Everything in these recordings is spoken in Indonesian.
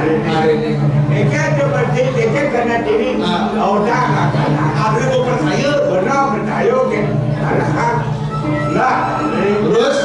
hari ini. Ini ada berarti dia kena diri. Oh dah lah. Ada kau percaya? Benar percaya ke? Alah. Nah, Terus?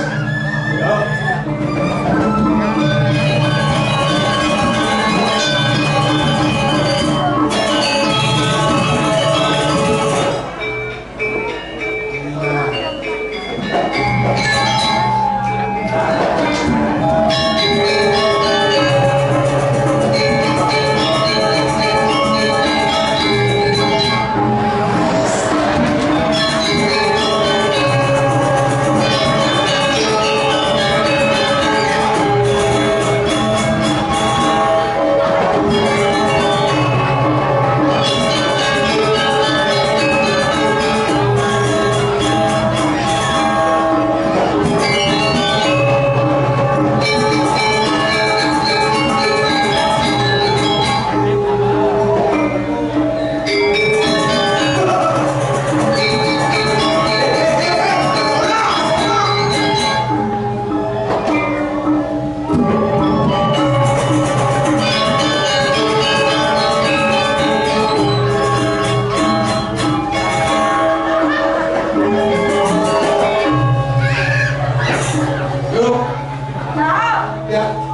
ya.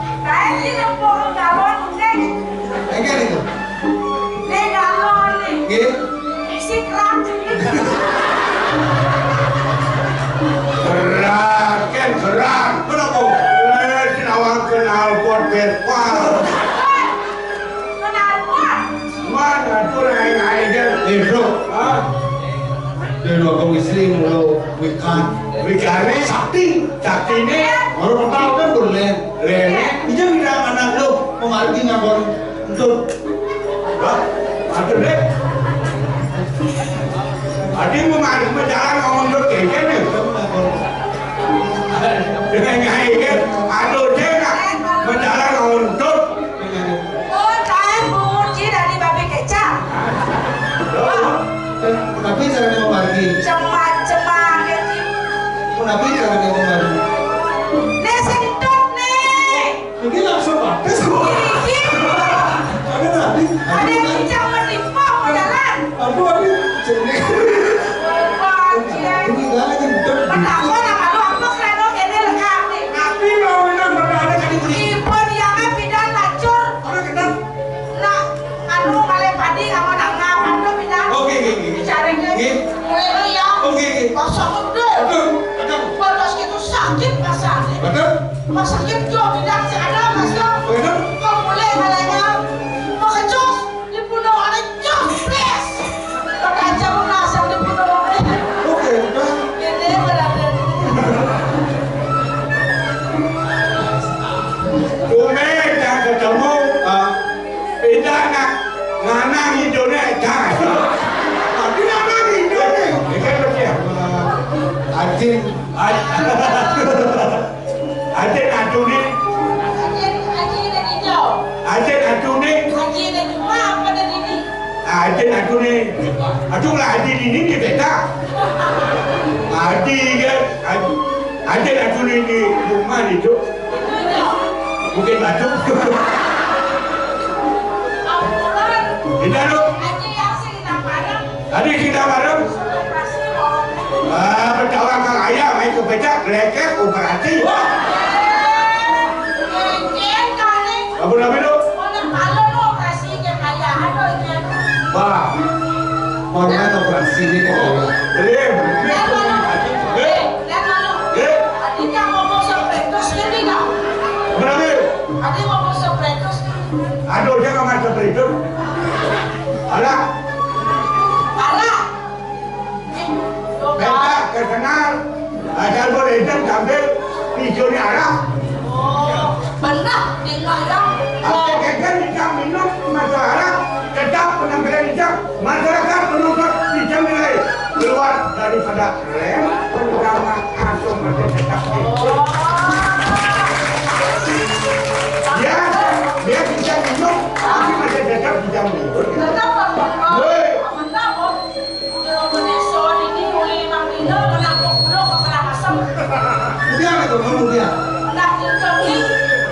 Kemudian, Nah, jadi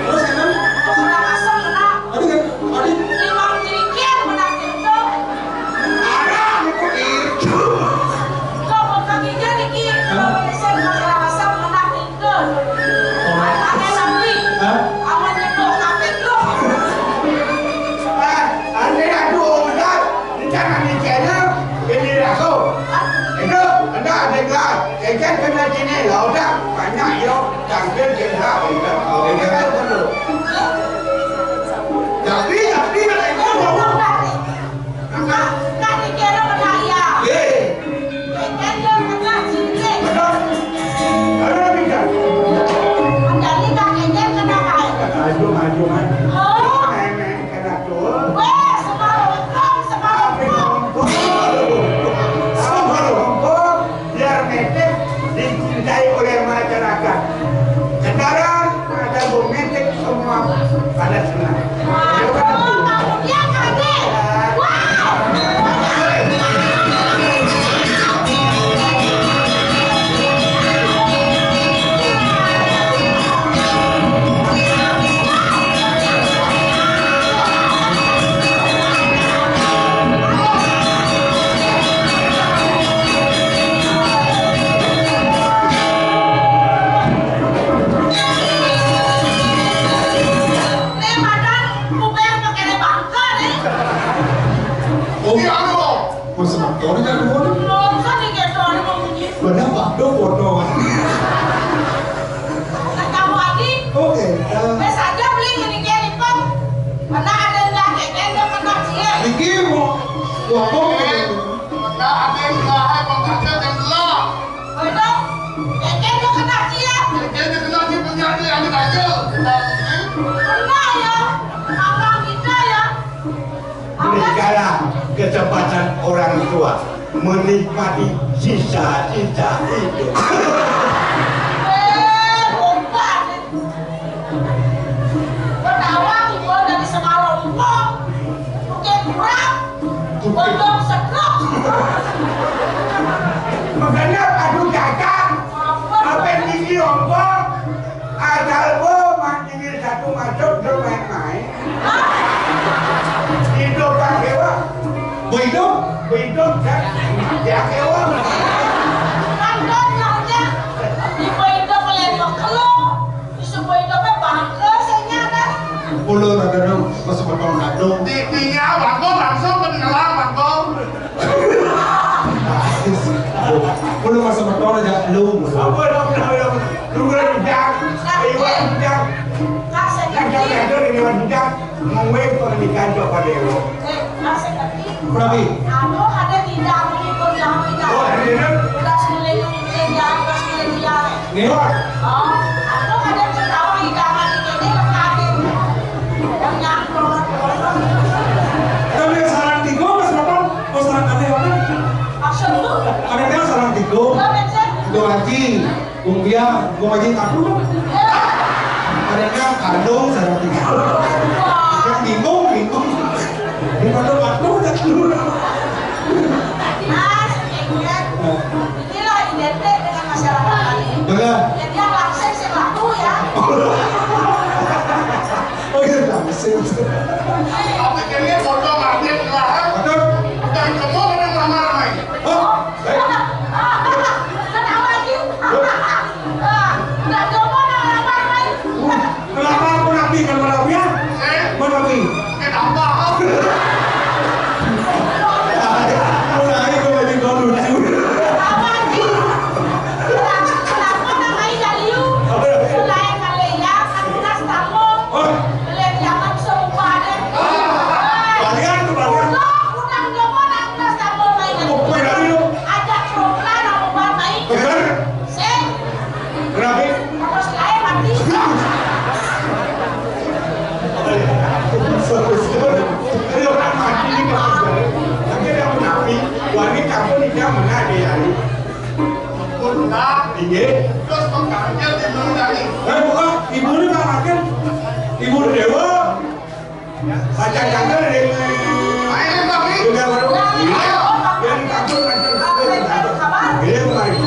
terus emang orang asam kena Oke. Wes aja beli ini kene pun. Mana ada yang kayak kena dia. Iki mau kok Nah, ada yang lain mengatakan yang lah. Betul. Kene kena dia. Jadi kena dia penyanyi yang aja. Kena ya. Abang kita ya. Berikanlah kesempatan orang tua menikmati sisa-sisa hidup. Obat. Penawang ibu dari semalam kok. Oke kurang. Belum sekrok. Makanya aduh kakak, apa yang tinggi ompong, asal bo mancingin satu masuk do main-main. Hidup kan hewa, hidup kan ya hewa. Kandang aja. Ibu itu melempar kelo. Ibu itu bangga senyata. ulur ada dong masuk potong kado. Tipinya bangkong langsung kenalan bangkong. Ulur masuk potong aja lu. Apa dong, lu kan ujang, hewa ujang. Kasih Yang kaki. ada ini ujang, mengwek pernikahan coba dewa. Kasih kaki. Berapa? Anu ada tidak mengikut yang tidak. Oh, ada tidak? Udah sekeliling yang udah sekeliling dia. Nih. Oh, anu ada cetawa hidangan di kene lengkapin. Yang nyangkut. Tapi sarang tigo mas potong, mas sarang kade apa? Maksud lu? Ada yang sarang tigo. Gak bisa. Tigo haji, kumbia, haji kado. Ada yang kado sarang tigo. Yang bingung. Di kado tak dulu. Nah, sebenarnya inilah identik dengan masyarakat kali. Benar. Jadi yang langsung sih laku ya. Oh iya, langsung. Tapi kayaknya foto market lah. Betul. Dan kamu dengan ramai-ramai. Oh, Kenapa lagi? Nggak coba nama lain. kenapa aku nabi kan menabi ya? Menabi. Kenapa? Mulai gue bagi kau lucu. Kenapa lagi? Kenapa namanya dari you? Selain Malaysia, kan lunas tamu. Oh, Beliau jangan semua deh. balian tuh balian. Udang coba nak lunas tamu main. Oh, main lagi lu. Ajak program mau buat main. Bener. Sih, Kenapa? terus lain mati. Ini orang mati ini kalau tapi dia menapi, wanita kamu nikah mana dia hari? Benar. Iya. Terus pengkarannya di belum dari. Bukan, ibu ini nggak makan. Ibu dewa. Baca kantor deh. Main tapi. Juga baru. Iya. Yang kantor Apa yang ada kabar? Iya kemarin.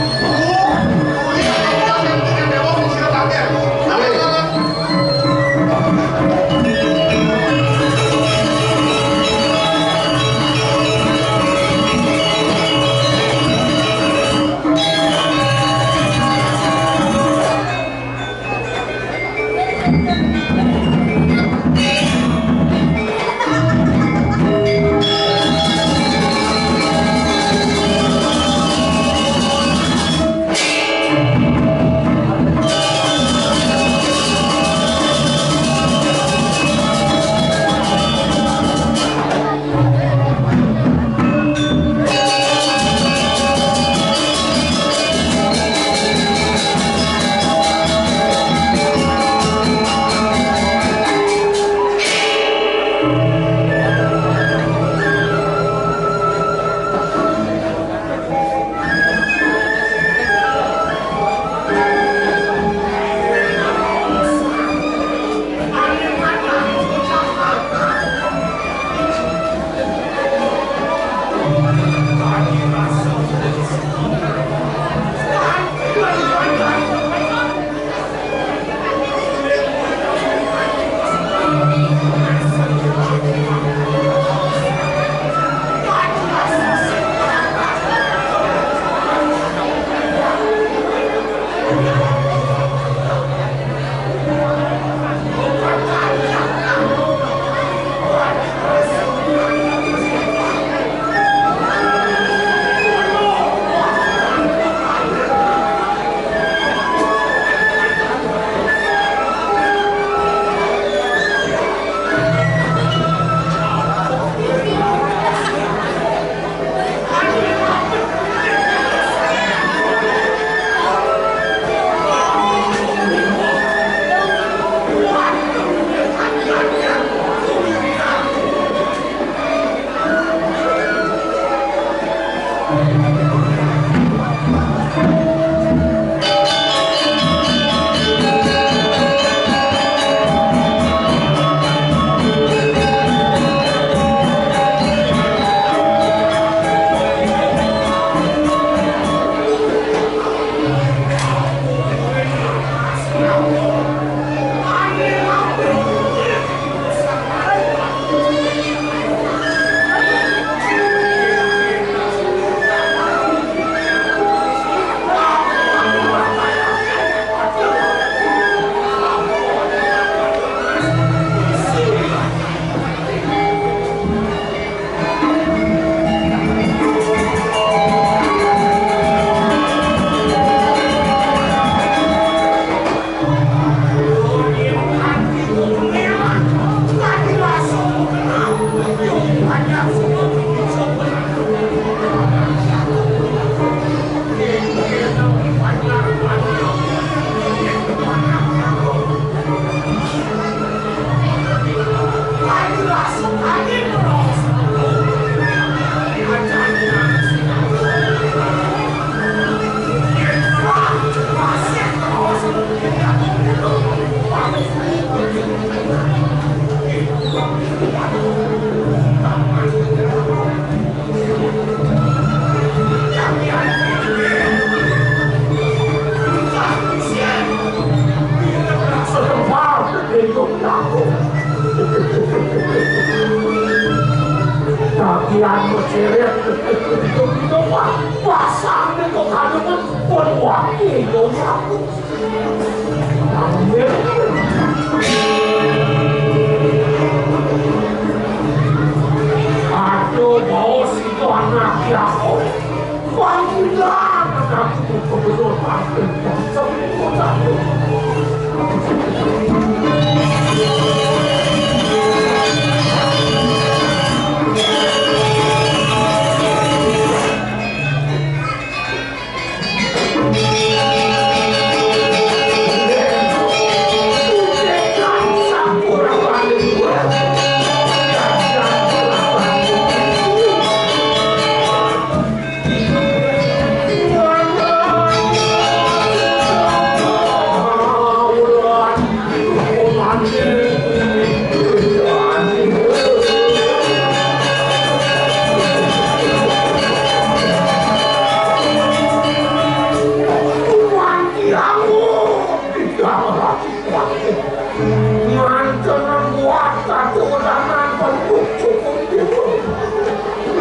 Mantan buat satu udangan penduk cukup itu.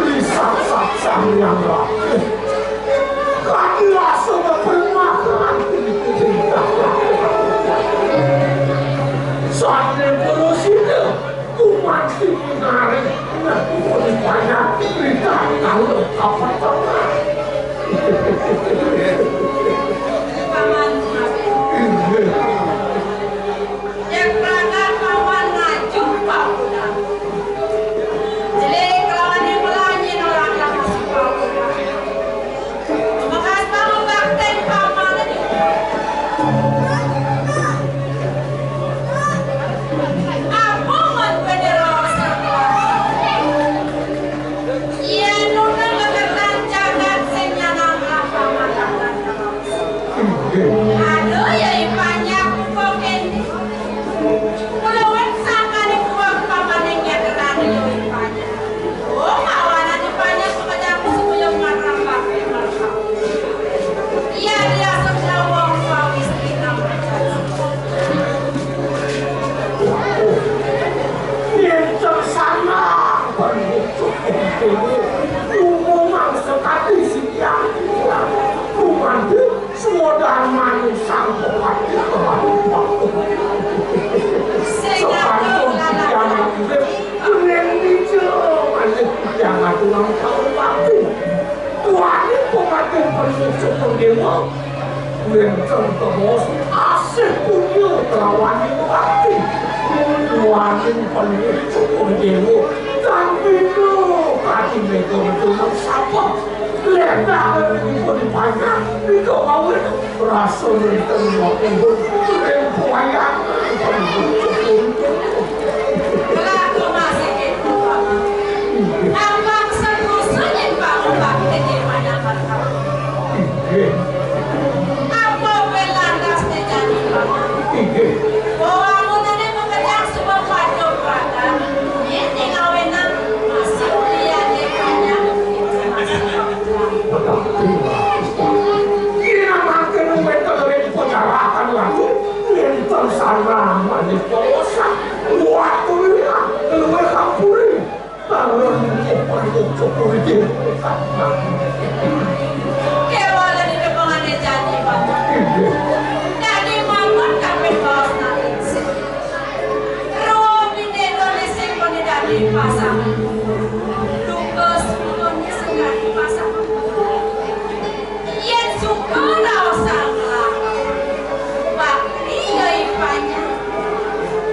Lisak-saksang yang rapi. Kadilah semua permakan saatnya berusida umat dinarik nanti boleh banyak berita kalau apa-apa yang pernah kawan ngajung Pak Buddha jadi kawan yang melangin orang yang masuk Pak Buddha makas bangun bakten pamannya aku menbeneran iya nuna leketan jagat senyanang pamannya aduh ya banyak poken Pulauan sangka di buang pamannya terang di banyak oh kawanan di banyak kepada aku sebelum marah pakai marah iya dia sudah uang pawis kita yang tersana penduduk ini hubungan sekali siang hubungan semua daman sang pemati sekarang jangan dengan dijaman jangan ulang tahun pati Tuhan pemati penduduk pendewa yang tertemos asik punya lawan pati Tuhan penduduk pendewa tapi no kaki mereka betul siapa letak itu di banyak itu awal rasa terima untuk yang Pelaku masih gitu abang seterusnya bangun bakti di mana kata apa belandasnya jadi bangun bahwa munanya mengejar sebuah waduk pada ini ngawenan masih kuliah di banyak Kira makin metode penjarakan lalu yang tersana maniposa waktu ya luar kampuri kalau cukup itu kewalan di depannya jadi bangun jadi bangun tapi bos nanti Robi di Indonesia pun tidak dipasang Lukas mulutnya sedang dipasang yang suka lausang bakri gaipanya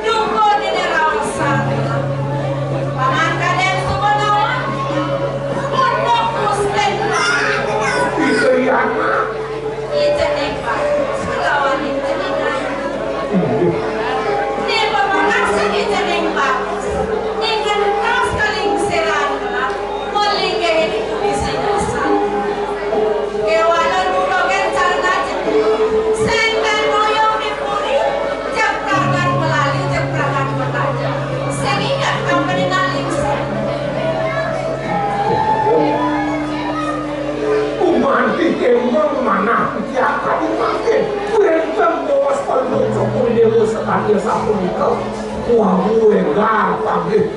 Duko di lausang paman kalian semua lawan untuk kusten itu yang itu nekbat selawan itu dinai ini pemanasa itu nekbat dengan kaos kaling serang muling gaya itu bisa dosa kewalan bukan caranya senten moyong di puri jeprakan melalui jeprakan bertajam sehingga apa dinaling umanti kembang mana siapa dimakin benteng bos penduduk pendewa sekali satu itu wah gue gampang itu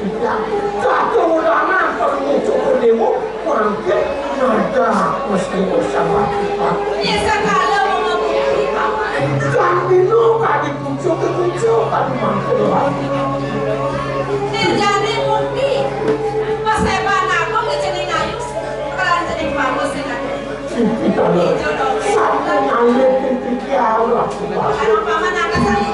satu udangan penduduk pendewa makin ada mesti bersama kita ya sekali mengebukti paman tapi no kali kucuk kali mampu lagi terjadi bukti pas hebat aku kejening ayu peran jening bagus dengan kita sama nyalek pikir Allah karena paman akan saling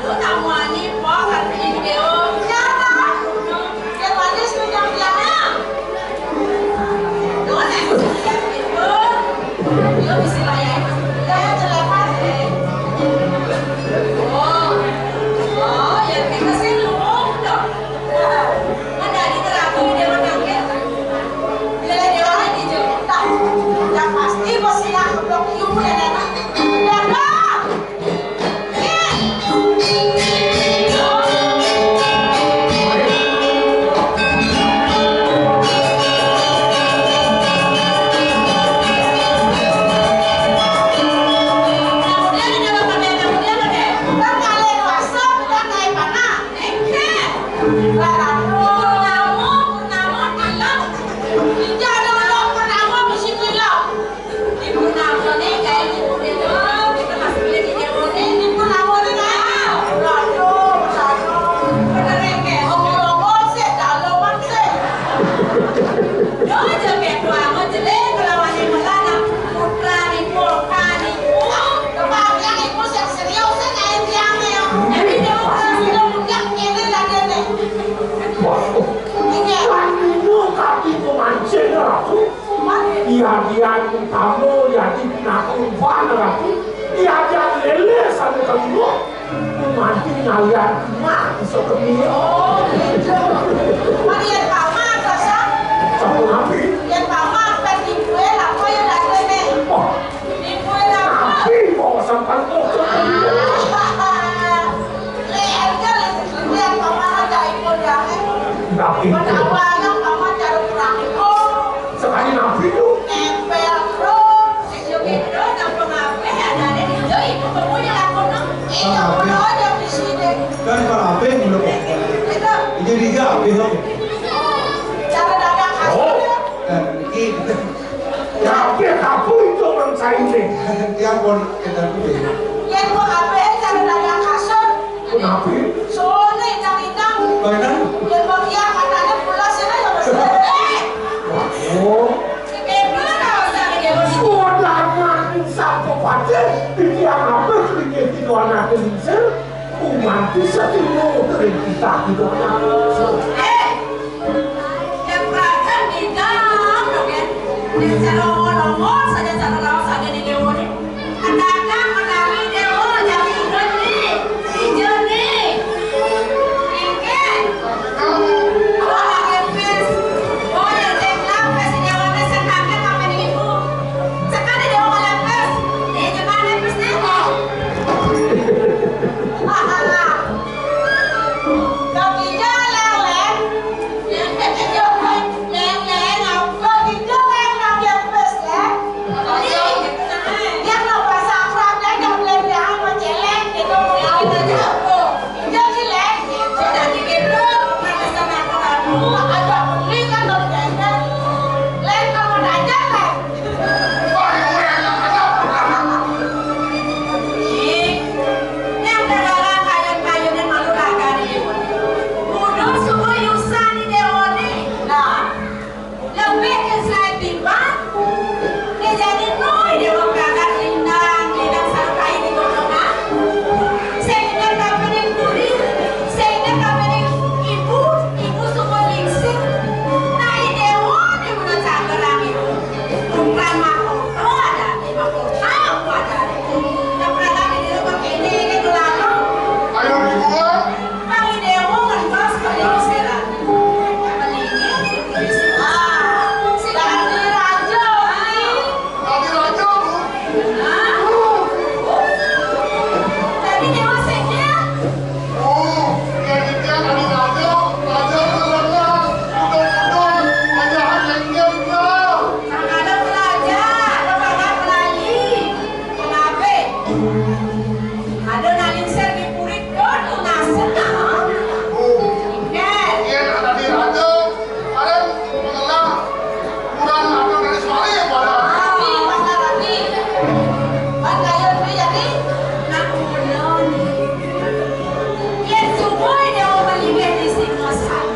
Lu namuani po, karena video nyata kalian kamu jadi nakumpan lagi diajak lele sampai kamu nanti kalian mati seperti Oh, gitu. Marian Pama kasa. satu nabi Marian Pama pasti kue lah, kue yang dah kue ni. Ni kue lah. nabi mau sampai kok Lihat je, lihat Pama ada ikut yang ni. nabi Pada awalnya Pama cari kurang ikut. sekali nabi itu Nempel terus. Sejauh itu nampak apa ada di situ. Itu kemudian aku nak. Itu pun ada di sini. Kan kalau apa yang belum Itu. jadi apa yang Cara dagang hasilnya. ini nabi kamu itu mencari ini yang pun kita pilih. Yang gua apa cara dagang kasut. nabi Soalnya indang-indang. Karena Yang bagian katanya pulas ya yang besar. oh Gimana rasanya dia bos? sudah mati satu pada dia apa sedikit itu anak bisa umat bisa timur dari kita itu anak Yang perasaan indang, dong ya. Yang cara ngomong saja cara lawas saja di dewa ni. Katakan menawi dewa jadi geni, dijeni. Ingin. Oh, kepes. Oh, yang tengah pes dewa ni sekali kami ni ibu. Sekali dewa ngelepes, dia cuma lepes ni. Kaki jalan lem, yang kaki jalan lem apa kaki jalan yang best lem. Dia nak pasang frame dia lem yang macam lem gitu. Kita jauh, jadi lem. Sudah dikirim, mereka sana kamu ada beli kan dari jalan. Lem kamu dah jalan. Yang dagang kayu-kayu dan malu dagang ni. Mudah semua yusan di dewa ni. Nah, lebih ke saya timbang. Dia jadi noi dewa kakak lindang sarkai di golongan. Sehingga kami ni kurir, sehingga kami ni ibu semua lingsing. Nah, di dewa ni mudah cakap itu. Bukan mahkota ada, mahkota apa ada. Yang pernah kami di rumah ini ke gelapang. Ayo dibuat. Bagi dewa kan pas kali usiran. Silakan di raja. Tadi raja bu. Tadi dewa seknya. Oh, jadi dia tadi raja. Raja terlepas. Udon-udon. Raja hanya Ada pelajar, ada bakat pelali. Kenapa? Ada nalin sergi purit don unasen. Oh, Ingat. dia tadi raja. Kalian mengenal kurang apa dari suami pada. Rapi, pasal rapi. Bangkayon ni jadi nak ulon. Yang semua dewa maligay di singasan.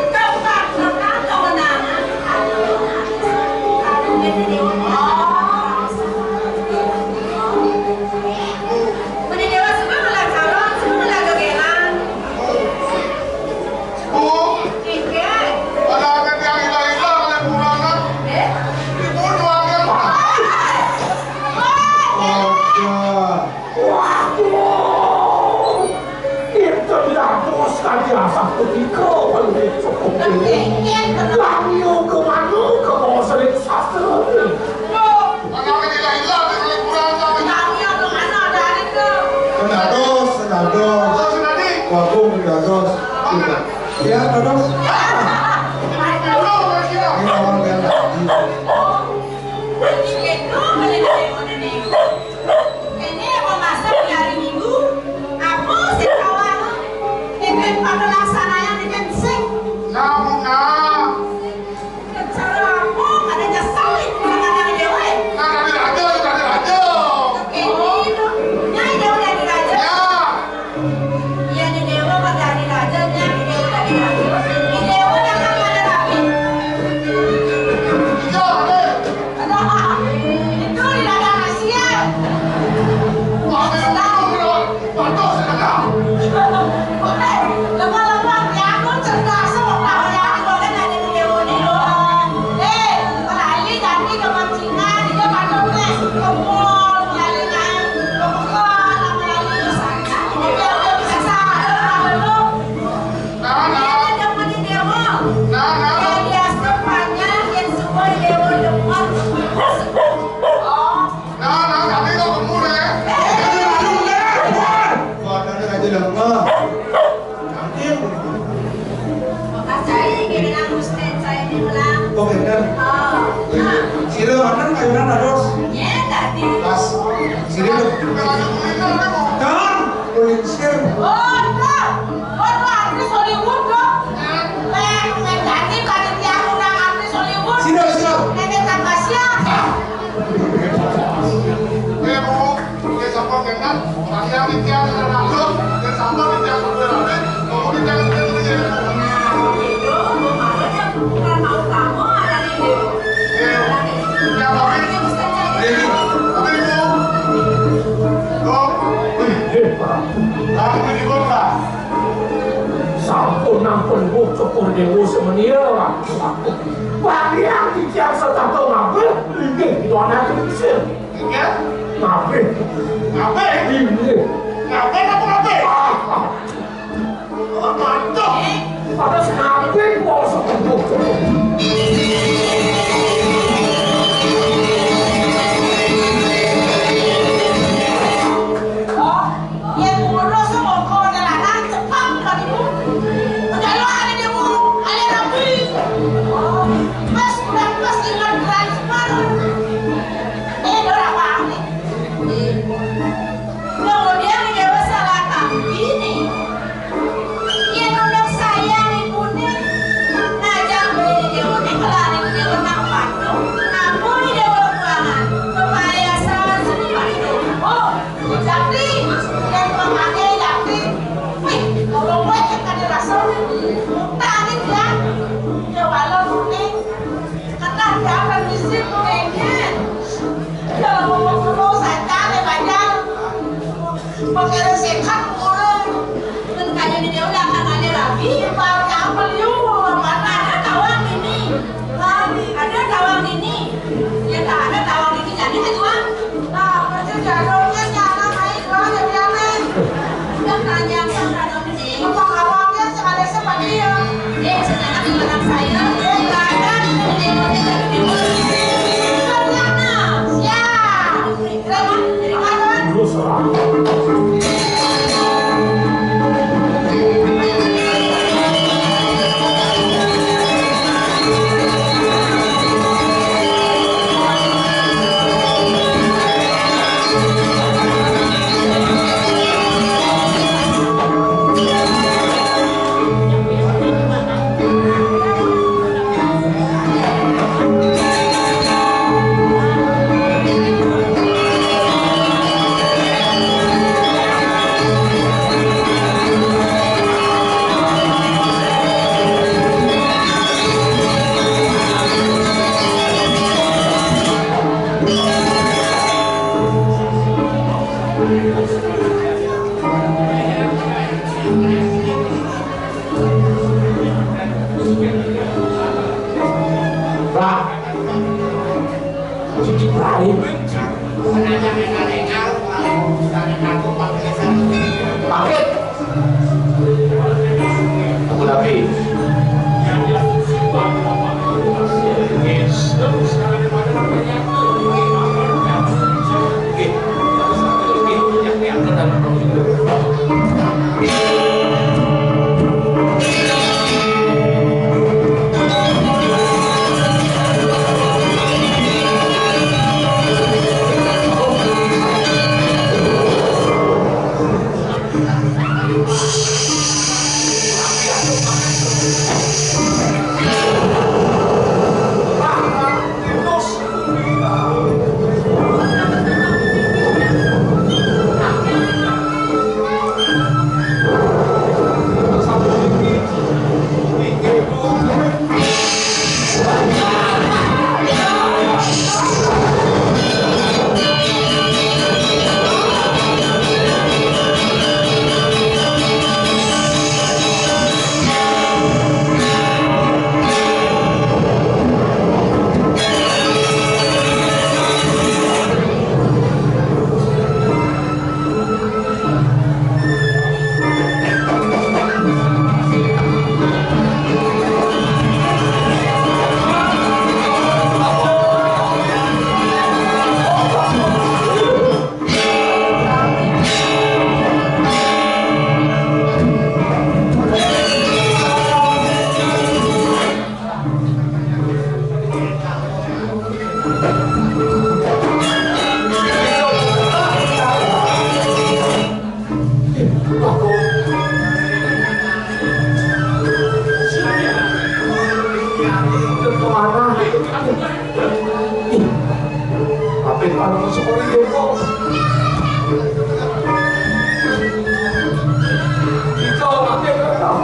Tempat letak kewenangan. Kalau dia dewa Meni dewa semua malah calon, semua malah gegeran. Bu, Ingat. ada apa yang hilang-hilang oleh kurangan? Eh? Dibunuh aja. waduh itu tidak bos tadi asap ketika kalau cukup Lamio kemana ke bawah sering sastra Ada apa yang hilang-hilang oleh kurangan? Senados, senados. Oh, sudah di. Wabung senados. Ya, senados. Belum lagi dah. Ini orang yang lagi. Ini apa masak di hari Minggu? Aku sih kawan. Ikan pada laksananya dengan sing. Namun nah. Cara aku ada jasalin kadang-kadang dewa. Nah, tadi raja, tadi raja. Ini nyai dewa dari raja. Ya. Iya di dewa pada dari raja, nyai dewa dari raja. ulang. Oh bener. Oh, nah, Sirih mana kayunan ados. ya tadi. Pas. Sirih. Kan. Ulin sir. Oh, no. Oh, no, artis Hollywood, no. Ganti panitia undang artis Hollywood. Sirih. Nenek Tapasya. Oke, sampai dengan saya Nitya dan Rasul dan sampai Nitya Saudara kemudian jangan Nah, itu makanya bukan mau kamu ada di ya tapi Ini mesti cari. Dewi. kami di kota Sampun cukur dewu semenia. Bagi yang tidak setatu ngabe, ini itu anak kecil. ya Ngabe, ini. ngapain aku ngapain mantap Ada ngabe mau sepupu. Oh, yang ngurus sama kau jalanan cepat kan ibu. Kalau ada demo, ada rapi. Oh, pas udah pas ingat transfer. Dorang apa nih? Kemudian dia salah tapi nih. Yang udah saya ibu nih. kemana? Tapi kalau masuk koridor kok. Hijau nanti kan.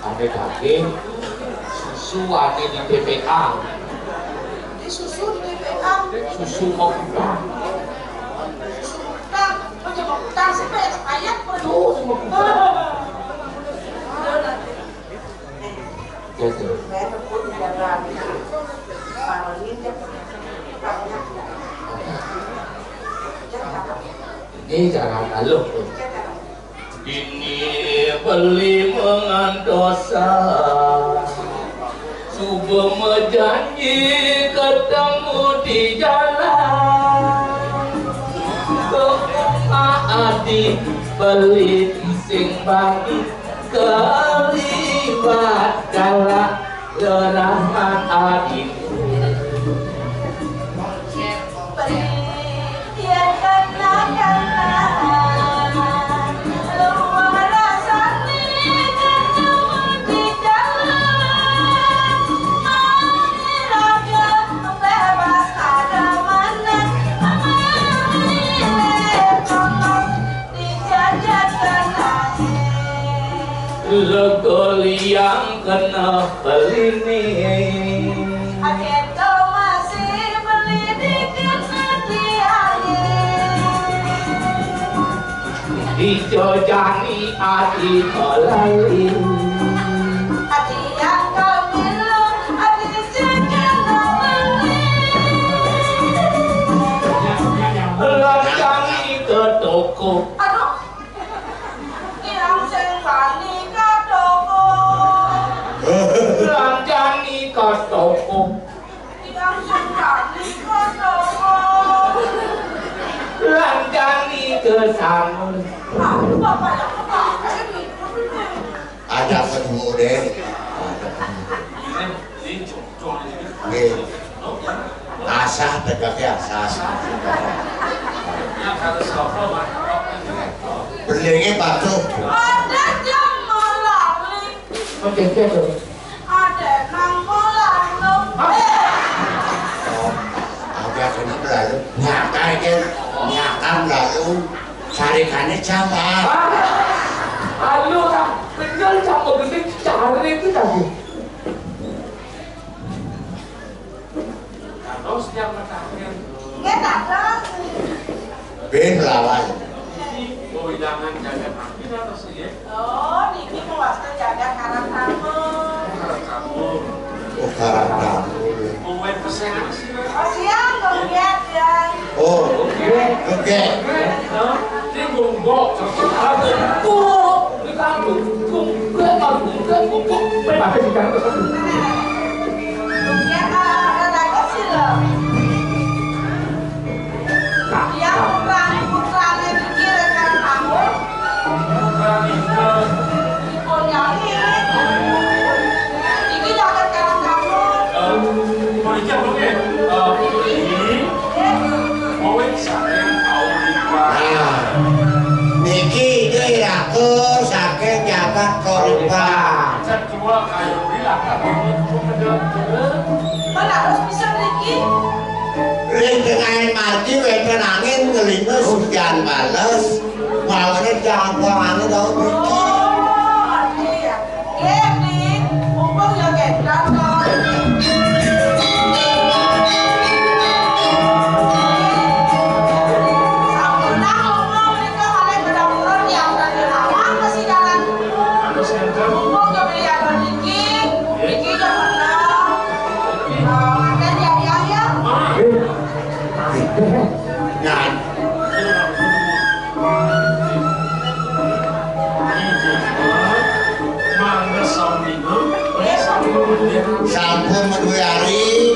Ada daging, susu ada di TPA. Di susu di TPA. Susu mau utang. Susu utang, mau utang sih ayat Tuh mau utang. Jadi. Ini jangan lalu. Ini beli mengandosa, subuh menjanji ketemu di jalan. Kemah adi beli sing bagi kelibat galak lerahan adi. Legol yang kena beli nih. Aku masih beli dikit hati-hati. Dijojani hati olali. Hati yang kau minum, hati sekian kau beli. Lanjani ke toko. Aduh, yang sembani ke toko. Lanjani ke toko. Yang sembani ke toko. Lanjani ke sangun. Bapak yang Ada penuh deh. Asah tegaknya asah. Belinya batu. Kecil tuh. Ada nang kolam lo. Ada kenapa lalu? Nyakam lalu carikannya sama. Alu tak kenal sama gede cari itu tadi. Kalau setiap matanya. Nggak ada. Ben lawan. Oh jangan jaga kaki atau sih ya? Oh, Niki mau waktu jaga karang kamu. Oh karakter. Mau main pesan sih? Oh siang dong ya. Oh oke. Ini gonggok. Di kampung.ไม่มาเป็นการก็ต้อง Ya ada lagi sih loh. Ya putra Niki karang kamu. Niki jaga karang kamu. Mau ikan dong ya? Ini mau ikan Nah, Niki itu aku saking jabat korban. Cuma kayu bilang Mana harus bisa Niki? Ring dengan mati wenten angin ngelindes hujan bales. Maunya jangan buang angin tau Niki. Oh, iya. Nih, mumpung ya gendang dong. Sampurna ngomong mereka kalian benar-benar yang dari lama masih jalan. Mumpung ya beli ada Niki juga menang. Mantan ya. Nah, sampun menunggu hari,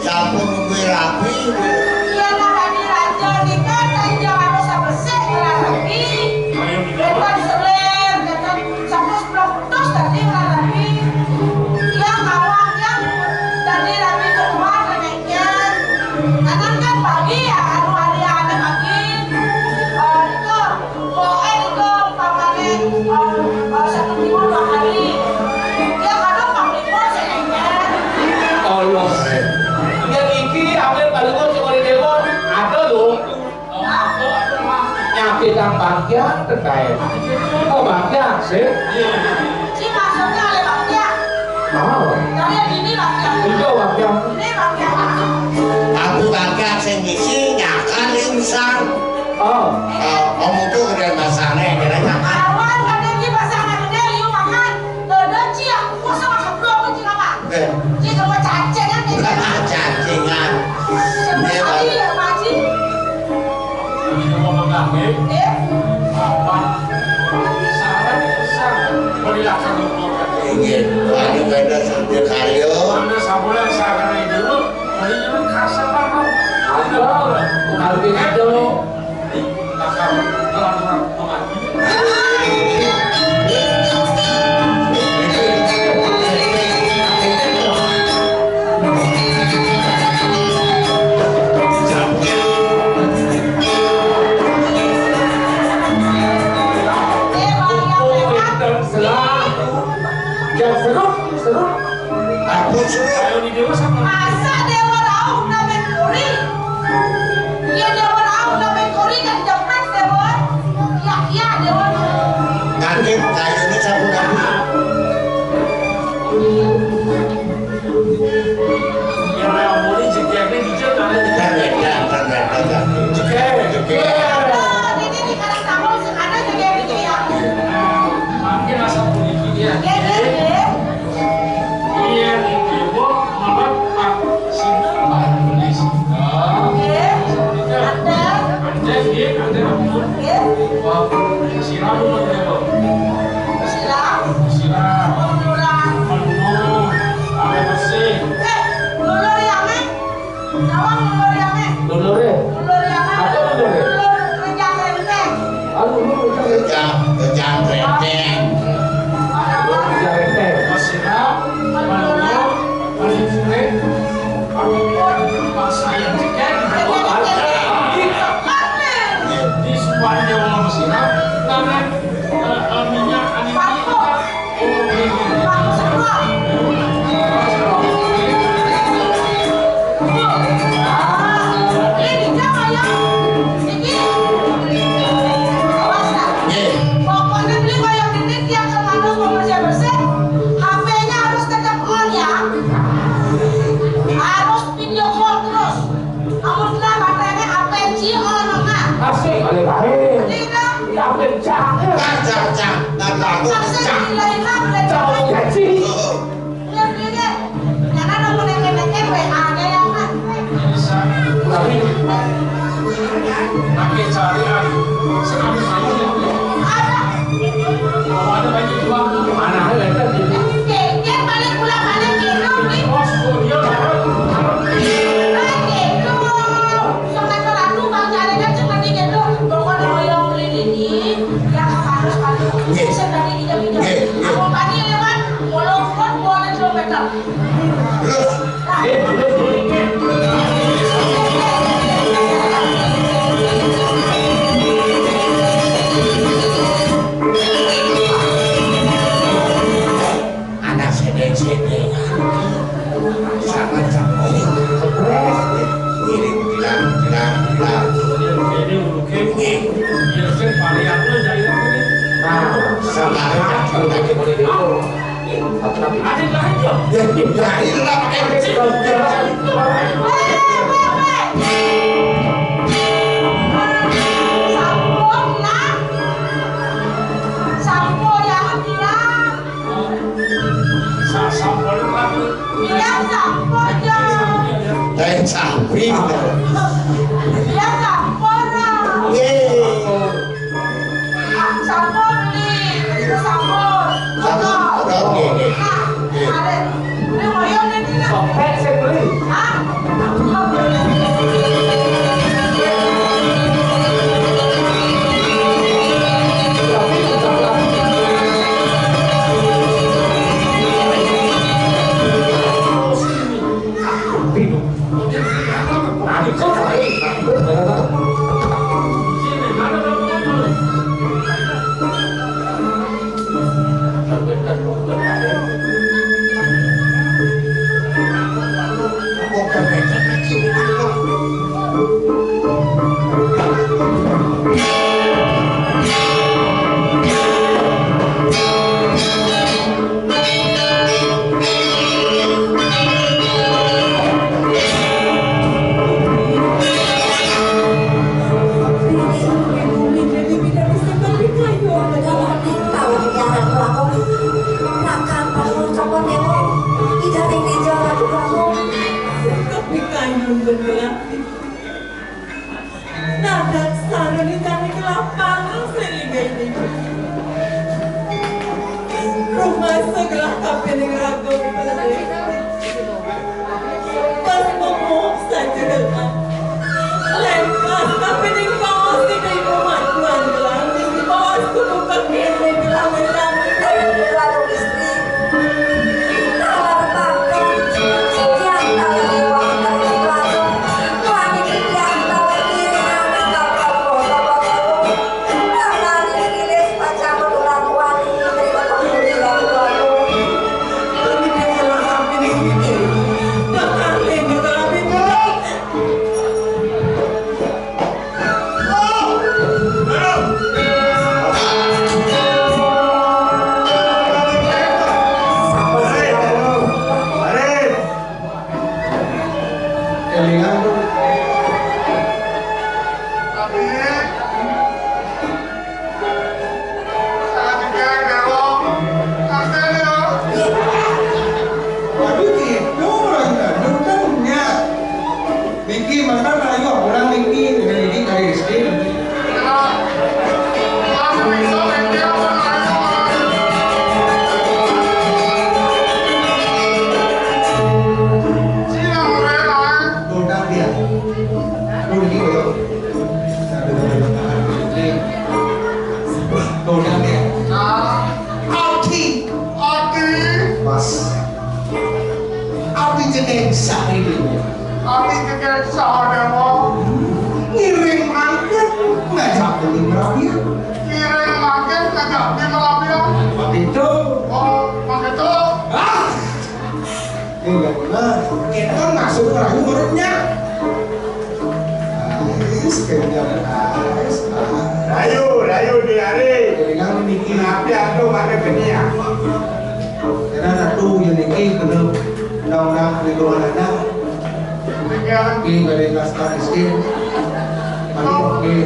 sampun menunggu rapi. Iya lah tadi raja Nika dan jangan usah bersih lagi. Mereka diselir, dan sampai 10 putus tadi lagi. Iya ngawang yang tadi rapi kedua neneknya. Kanan kan pagi ya, hari ada pagi. Itu itu pamannya 1 minggu 2 hari. Dia kadang 4 minggu neneknya. Allah. Yang iki ambil palingan cuma di dewa ada loh. Nyakit ang bagian terkait. Oh bagian sih? Si masuknya oleh baknya. Mau. Dari yang ini baknya. Itu bagian. Ini baknya. Aku bakal sing ngisi nyakan insang. Oh. Kamu tuh gede masane kira nyakan. Awan kadang di pasangan dia liu makan. Dada cia, kok sama sebelum apa cia apa? Cia sama cacing kan kita. Cacingan. Sekali ya maci. Ini ngomong lagi. Apa? Saran besar. Mau dilaksanakan dulu. Ingin ada beda sampai karyo. Anda sabulan saran ini dulu. Ini jangan kasar banget. Ada. Kalau begitu. Akan pelan-pelan mengaji. Aku suruh. Masa dewa rau na menkuri? Iya dewa rau na menkuri kan jepret dewa. Iya dewa. Nanti kayunya sapu nabi. Ini kadang tamu sekadar juga gitu ya. Kejam renteng. Cak, nggak tahu. Cak. Jauh gaji. Tapi pakai carian sekali ada baju dua mana ada gitu.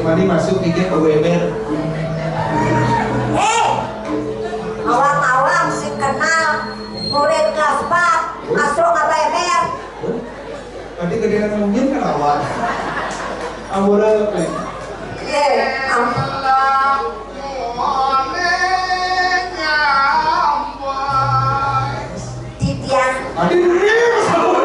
Mari masuk ke Weber. kegedean mungkin kan awal. Amore pe. Adi ini sama.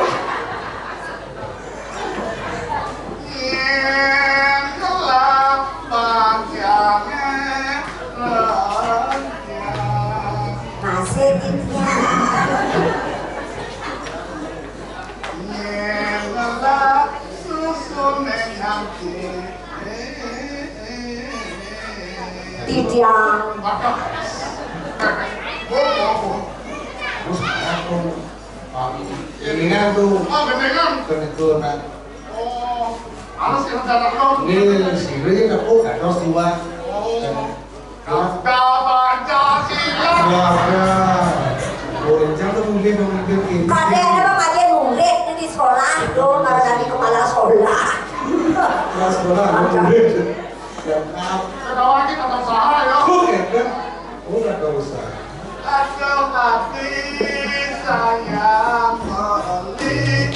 Ini tuh. Oh, beneran. Kebetulan. Oh, harus yang dalam lo. Ini sini aku harus dua. Kata Pancasila. Boleh jangan mungkin ini. Kadang-kadang ada murid di sekolah tuh kalau dari kepala sekolah. Kepala sekolah murid. Sekarang lagi kata salah ya. Oke kan? Udah gak usah. Ada hati saya beli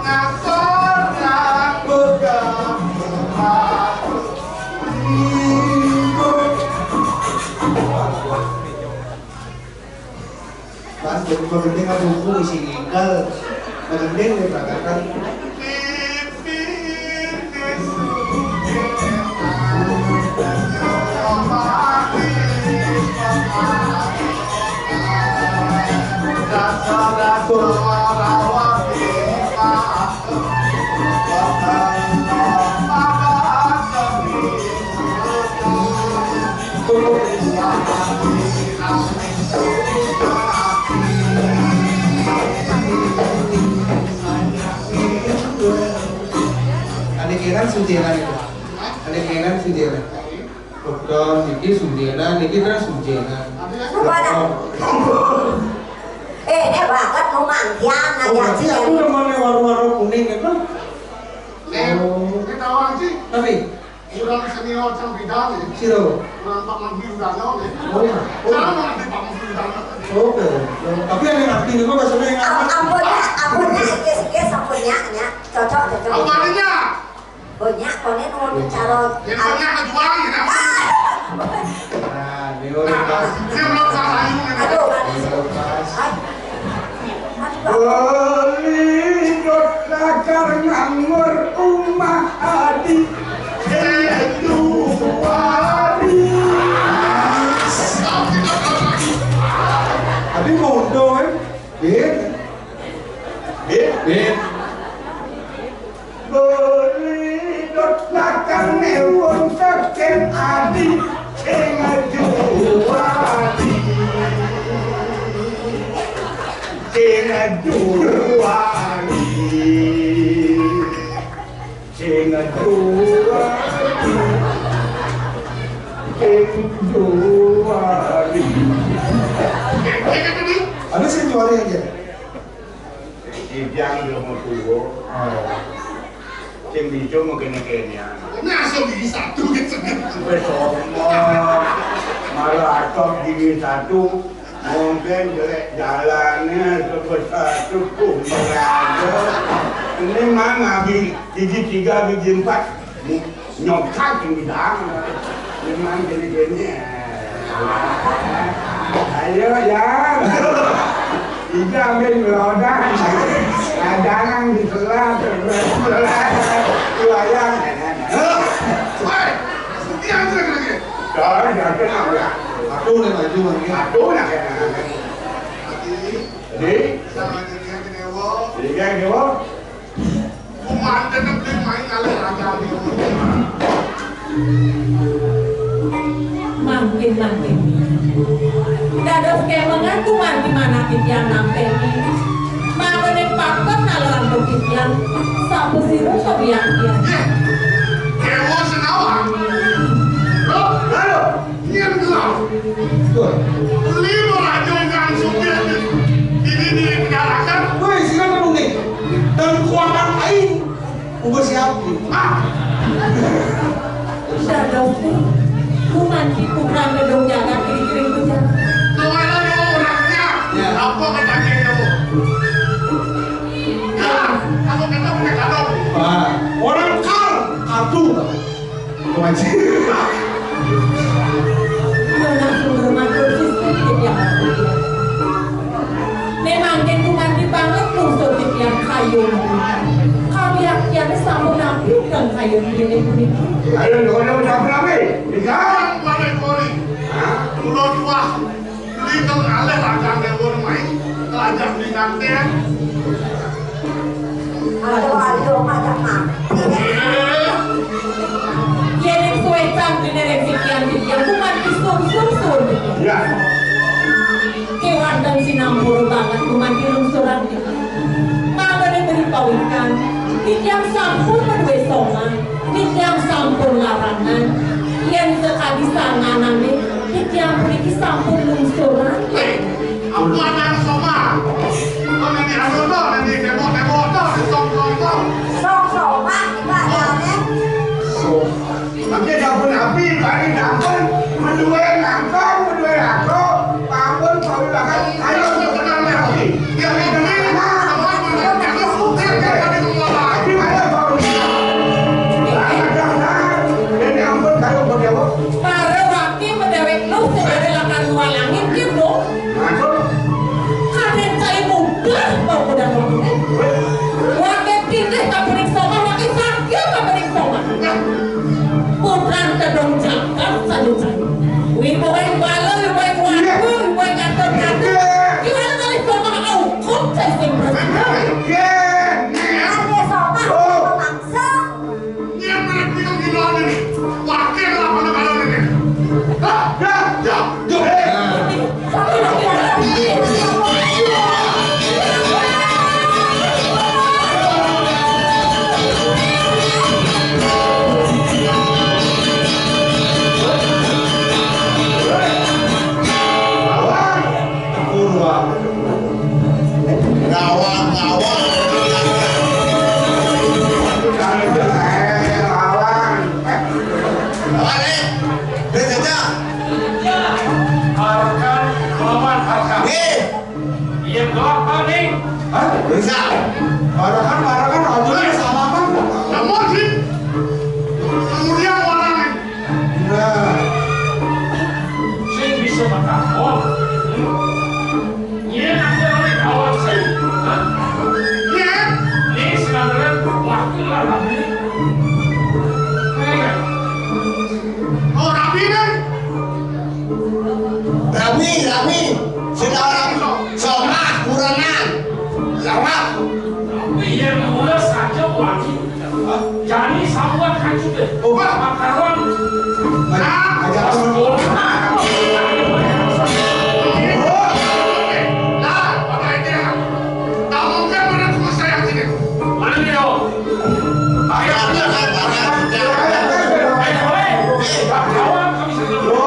ngasornya pegang Pas jadi penting ada buku isi ingkal. Penting dikatakan ada kira sujenan itu. Ada kira sujenan. Dokter niki sujenan, niki kan sujenan. Dia banget mau mangkian Oh, berarti aku udah mau warung-warung kuning kan? kita orang sih Tapi kurang senior sang bidang ya. Siro. Kurang Pak Menteri udah nol ya. Oh ya. Sekarang mau nanti Pak Menteri udah nol. Oke. Tapi yang ngerti ini kok maksudnya yang apa? ampunnya ampunnya cocok. Apa artinya? Banyak konen mau bicara. Yang banyak kejual ya. Nah, ini udah pas. Ini belum salah ini. Aduh. Pelidot lakar nganggur umah adi itu wadi. Tapi mau dong, bet. Pelidot lakar newon seken adi itu wadi. Jangan Ada sih juara aja. Ijang dia mau tua, cing bicu mau kene-kene. Ini asal gigi satu gitu. Besok malah atop gigi satu, mungkin jelek jalannya sebesar cukup berada. Ini mana gigi 3, gigi 4, nyokak yang bidang. Memang gini-gini. Ayo ya, kita ambil melodak, jangan diselah, wayang. Hei, ini yang jelek lagi. Jangan kenal ya. Aku udah maju lagi. Aduh nak kenal. Jadi, Sama jadi yang dewa. jadi kan dewa. Kumandan nanti main kali raja di Mangkin. Dados kemengan kuman di mana titian nampeni. Mangene pakon naloran titian. Sapu siru sobian dia. dewa senawang. Loh, Lalu, ini yang gelap. Tuh. Lima raja yang supir ini dipidanakan. Woi, siapa kamu nih? Dan kekuatan lain. Ubah siapa? Dados kuman di kurang gedung jaga kiri-kiri punya. Kemana mau orangnya? Ya. Apa katanya kamu? Ya, aku kata punya kado. aja. Memang dia mandi banget lungsur di tiang kayu. Kami yang sama nabi dan kayu ini. Ayo, jangan udah berapa? Jangan balik kori. Udah tua. Ini kalau alih lajang dewa main, lajang di kantin. Aduh, macam mati. Yang sesuai cantik dari pikiran kuman disum-sum. Ya. Kewan dan sinambur banget kuman di lungsuran. Maka diberi pawikan. Yang sampun berdua songan, yang sampun larangan, yang sekali sanganan yang beri sampun lungsuran. Apa yang sama? Apa yang diatur nanti tembok-tembok di song-song. Sok-sokan kita jalannya. Tapi dapur api, kali dapur, berdua ngangkong, berdua ngangkong, bangun, kau bahkan, ayo kita kenal api. Ya ini apa yang disukir dari semua. Api mana kau? Ada, ini ampun kalau berdewa. Para wakil mendewek lu sudah lakukan luar langit gitu. Masuk. Kaden saya muda mau udah ngomongin. Wakil pilih tak beri sama, wakil sakit tak beri sama. Bukan terdong jangkar saja. Wibuai bala, wibuai waku, wibuai kantor-kantor. Gimana kali sama aukum saya sempurna. Ada sopan, ada mangsa. Yang berarti gila ini. Wakil apa nama ini? Barakan, aduh sama kan? Namun sih, kemudian orang ini. Nah, Saya bisa makan. Ini nanti oleh kawan saya. Ya, Ini sebenarnya wakil lah. oh rapi kan? Rami, sudah orang sama kuranan, lawak. Yang mula saja wakil. Jadi sahabat kan juga. Makaron. ajak turun. Nah, apa ini? Tak mungkin mana tuh saya sini. Mana dia? Ayah kan Boleh. Kawan kami sedang.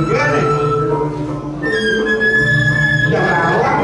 gini. Jangan awak,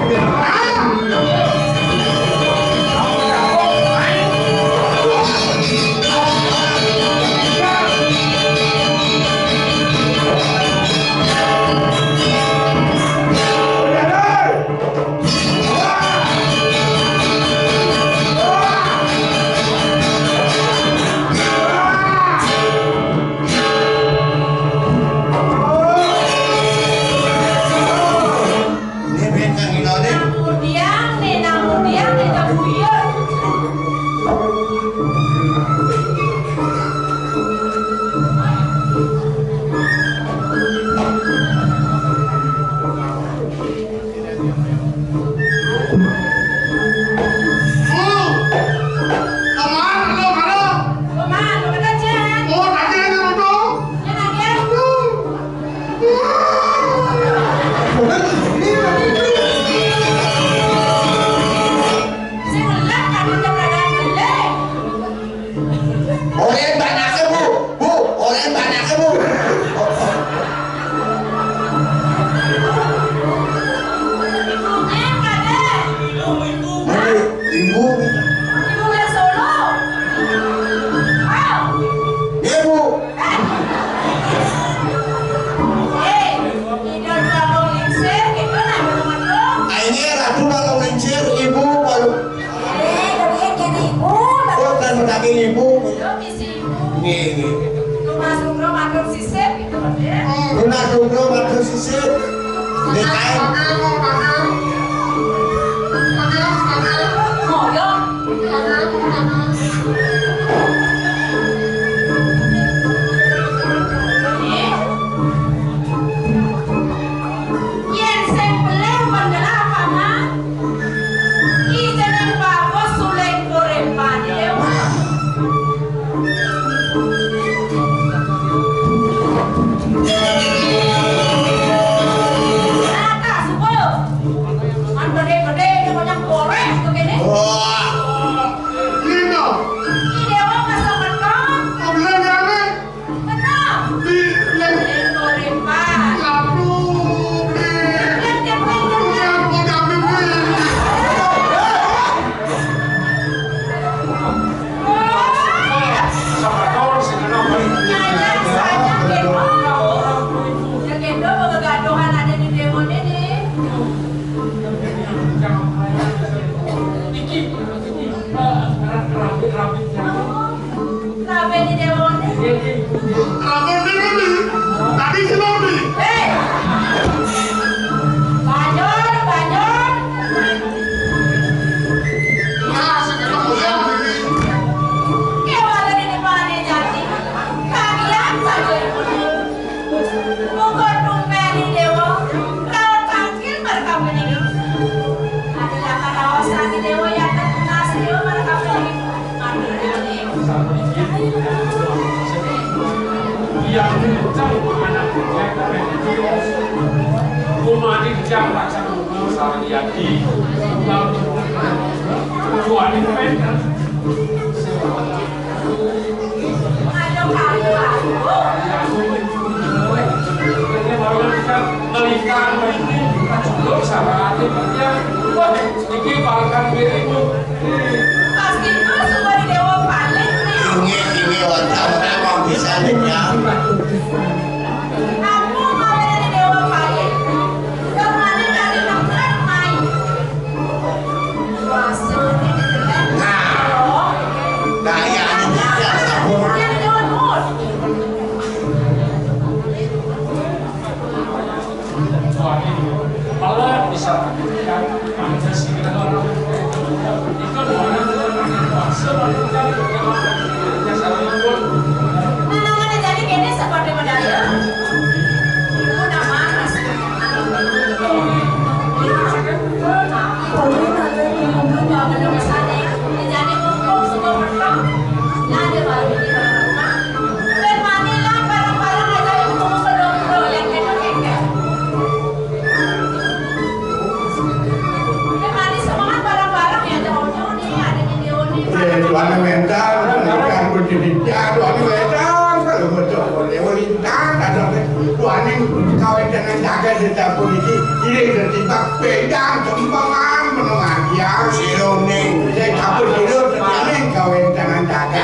jangan jaga di dapur ini tertimbang pedang kembangan menengah dia Si Roning. saya dapur itu tertimbang kau yang jangan jaga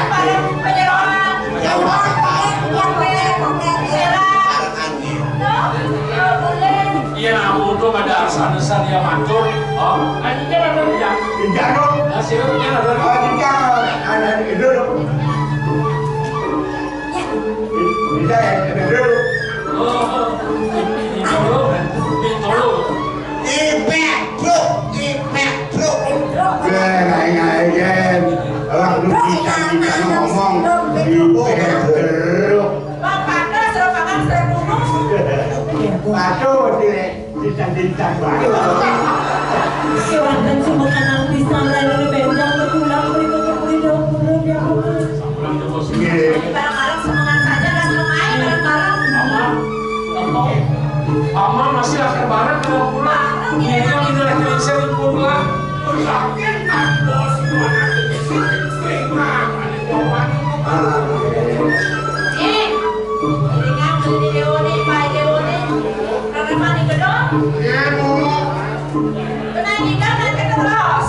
Penyeroan. Jawab Yang boleh katakan dia. Boleh. Iya, untuk ada alasan-alasan yang mantul. Oh, anjingnya ada dia. tidak dong Hasilnya ada. tidak ada itu tidak ada itu Oh, ini tolong. Ipek bro. Ngai-ngai orang lu bisa ngomong di pedro Bang Panda suruh makan suruh bunuh. Aduh, tidak banget. Silakan semua kanang pisang lalu bendang berpulang berikutnya berhidup ya Barang-barang semangat saja langsung main bareng-bareng. Mama masih akan bareng kalau pulang. Ini kita lagi bisa pulang. Sakit kan bos itu anak kecil. Ini kan beli deone, pai deone. Karena mani gedong. Iya, Bu. Kenapa ini kan nanti terus.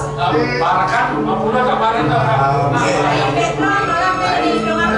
Barakan, pulang ke bareng. Ayo Petro, malam ini dengan